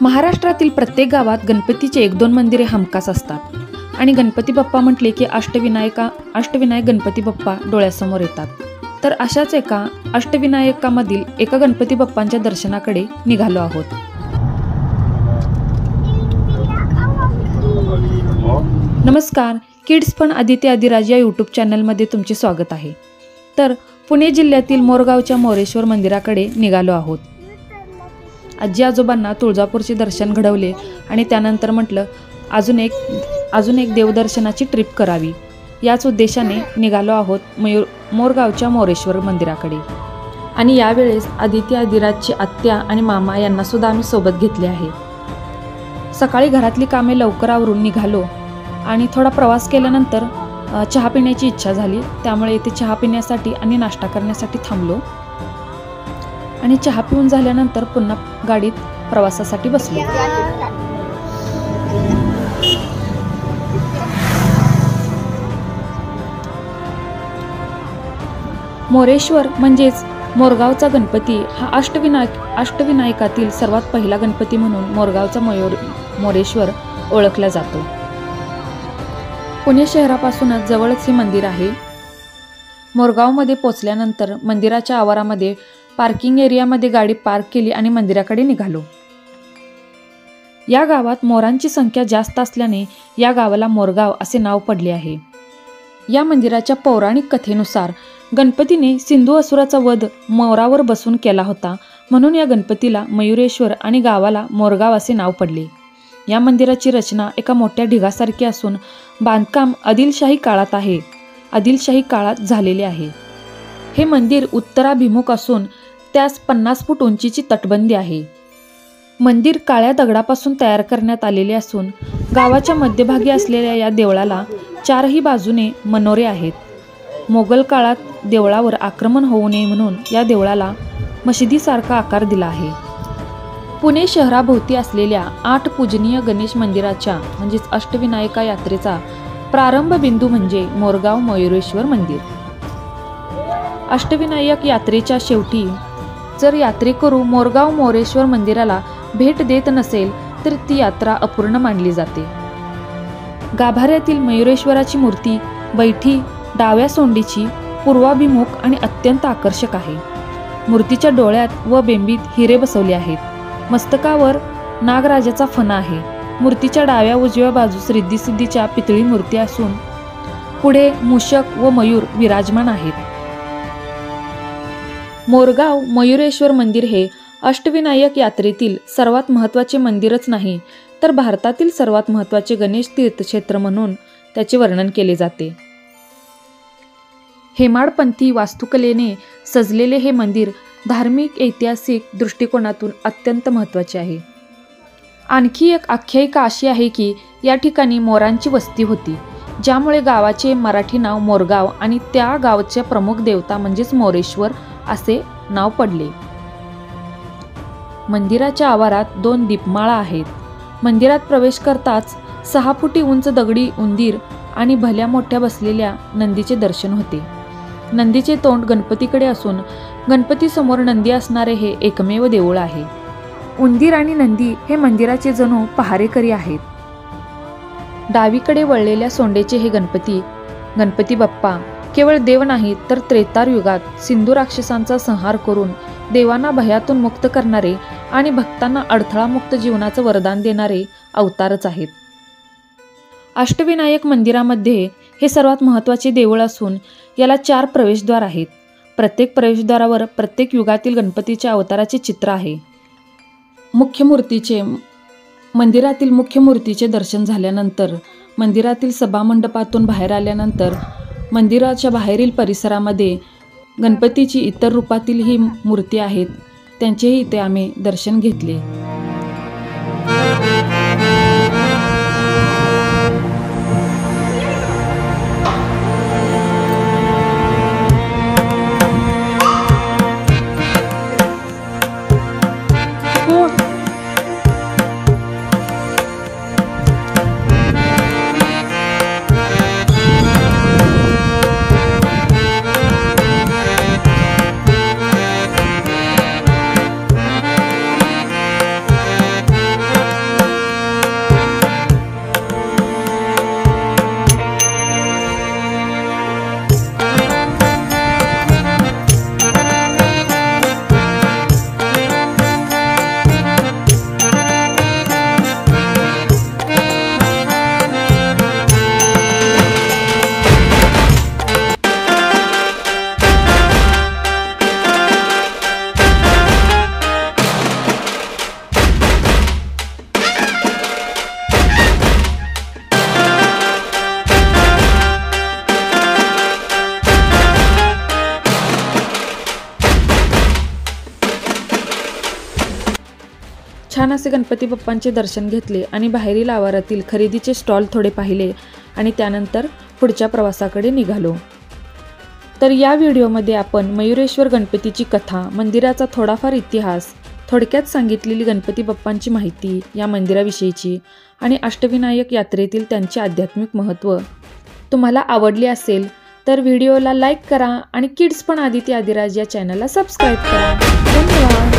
महाराष्ट्रातील प्रत्येक गावात गणपतीचे 1-2 मंदिरे हमखास असतात आणि गणपती बाप्पा म्हटले की अष्टविनायक गणपती बाप्पा डोळ्यासमोर येतात. तर अशाच एका अष्टविनायकामधील एका गणपती बाप्पांच्या दर्शनाकडे निघालो आहोत. नमस्कार, किड्स फन आदित्य आदिराज या यूट्यूब चॅनलमध्ये तुमचे स्वागत आहे. तर पुणे जिल्ह्यातील मोरगावच्या मोरेश्वर मंदिराकडे निघालो आहोत. आजी आजोबांना तुळजापूरचे दर्शन घडवले आणि त्यानंतर म्हटलं अजून एक देवदर्शनाची ट्रिप करावी. याच उद्देशाने निघालो आहोत मोरगावच्या मोरेश्वर मंदिराकडे. आणि यावेळेस आदित्य आदिराजची आत्या आणि मामा यांना सुद्धा आम्ही सोबत घेतले आहे. सकाळी घरातली कामे लवकर आवरून निघालो आणि थोडा प्रवास केल्यानंतर चहा पिण्याची इच्छा झाली. त्यामुळे इथे चहा पिण्यासाठी आणि नाश्ता करण्यासाठी थांबलो आणि चहा पिऊन झाल्यानंतर पुन्हा गाडीत प्रवासासाठी बसलो. मोरेश्वर म्हणजेच मोरगावचा गणपती हा अष्टविनायकातील सर्वात पहिला गणपती म्हणून मोरगावचा मोरेश्वर ओळखला जातो. पुणे शहरापासूनच जवळच हे मंदिर आहे. मोरगावमध्ये पोचल्यानंतर मंदिराच्या आवारामध्ये पार्किंग एरियामध्ये गाडी पार्क केली आणि मंदिराकडे निघालो. या गावात मोरांची संख्या जास्त असल्याने या गावाला मोरगाव असे नाव पडले आहे. या मंदिराच्या पौराणिक कथेनुसार गणपतीने सिंधू असुराचा वध मोरावर बसून केला होता, म्हणून या गणपतीला मयुरेश्वर आणि गावाला मोरगाव असे नाव पडले. या मंदिराची रचना एका मोठ्या ढिगासारखी असून बांधकाम आदिलशाही काळात झालेले आहे. हे मंदिर उत्तराभिमुख असून त्यास 50 फूट उंचीची तटबंदी आहे. मंदिर काळ्या दगडापासून तयार करण्यात आलेले असून गावाच्या मध्यभागी असलेल्या या देवळाला 4ही बाजूने मनोरे आहेत. मोगल काळात देवळावर आक्रमण होऊ नये म्हणून या देवळाला मशिदीसारखा आकार दिला आहे. पुणे शहराभोवती असलेल्या 8 पूजनीय गणेश मंदिराच्या म्हणजेच अष्टविनायका यात्रेचा प्रारंभ बिंदू म्हणजे मोरगाव मयुरेश्वर मंदिर. अष्टविनायक यात्रेच्या शेवटी जर यात्रेकरू मोरगाव मोरेश्वर मंदिराला भेट देत नसेल तर ती यात्रा अपूर्ण मानली जाते. गाभाऱ्यातील मयुरेश्वराची मूर्ती बैठी डाव्या सोंडीची पूर्वाभिमुख आणि अत्यंत आकर्षक आहे. मूर्तीच्या डोळ्यात व बेंबीत हिरे बसवले आहेत. मस्तकावर नागराजाचा फणा आहे. मूर्तीच्या डाव्या उजव्या बाजूस रिद्धिसिद्धीच्या पितळी मूर्ती असून पुढे मूषक व मयूर विराजमान आहेत. मोरगाव मयुरेश्वर मंदिर हे अष्टविनायक यात्रेतील सर्वात महत्त्वाचे मंदिरच नाही तर भारतातील सर्वात महत्त्वाचे गणेश तीर्थक्षेत्र म्हणून त्याचे वर्णन केले जाते. हेमाडपंथी वास्तुकलेने सजलेले हे मंदिर धार्मिक ऐतिहासिक दृष्टिकोनातून अत्यंत महत्त्वाचे आहे. आणखी एक आख्यायिका अशी आहे की या ठिकाणी मोरांची वस्ती होती, ज्यामुळे गावाचे मराठी नाव मोरगाव आणि त्या गावच्या प्रमुख देवता म्हणजेच मोरेश्वर असे नाव पडले. मंदिराच्या आवारात 2 दीपमाळा आहेत. मंदिरात प्रवेश करताच 6 फुटी उंच दगडी उंदीर आणि भल्या मोठ्या बसलेल्या नंदीचे दर्शन होते. नंदीचे तोंड गणपतीकडे असून गणपतीसमोर नंदी असणारे हे एकमेव देऊळ आहे. उंदीर आणि नंदी हे मंदिराचे जणू पहारेकरी आहेत. डावीकडे वळलेल्या सोंडेचे हे गणपती बाप्पा केवळ देव नाहीत तर त्रेतार युगात सिंधू राक्षसांचा संहार करून देवांना भयातून मुक्त करणारे आणि भक्तांना अडथळामुक्त जीवनाचं वरदान देणारे अवतारच आहेत. अष्टविनायक मंदिरामध्ये हे सर्वात महत्त्वाचे देऊळ असून याला 4 प्रवेशद्वार आहेत. प्रत्येक प्रवेशद्वारावर प्रत्येक युगातील गणपतीच्या अवताराचे चित्र आहे. मंदिरातील मुख्य मूर्तीचे दर्शन झाल्यानंतर मंदिरातील सभामंडपातून बाहेर आल्यानंतर मंदिराच्या बाहेरील परिसरामध्ये गणपतीची इतर रूपातील ही मूर्ती आहेत, त्यांचेही इथे आम्ही दर्शन घेतले. छान असे गणपती बाप्पांचे दर्शन घेतले आणि बाहेरील आवारातील खरेदीचे स्टॉल थोडे पाहिले आणि त्यानंतर पुढच्या प्रवासाकडे निघालो। तर या व्हिडिओमध्ये आपण मयुरेश्वर गणपतीची कथा, मंदिराचा थोडाफार इतिहास, थोडक्यात सांगितलेली गणपती बाप्पांची माहिती, या मंदिराविषयीची आणि अष्टविनायक यात्रेतील त्यांचे आध्यात्मिक महत्त्व तुम्हाला आवडले असेल तर व्हिडिओला लाईक करा आणि किड्स फन आदिती आदिराज या चॅनलला सबस्क्राईब करा। धन्यवाद।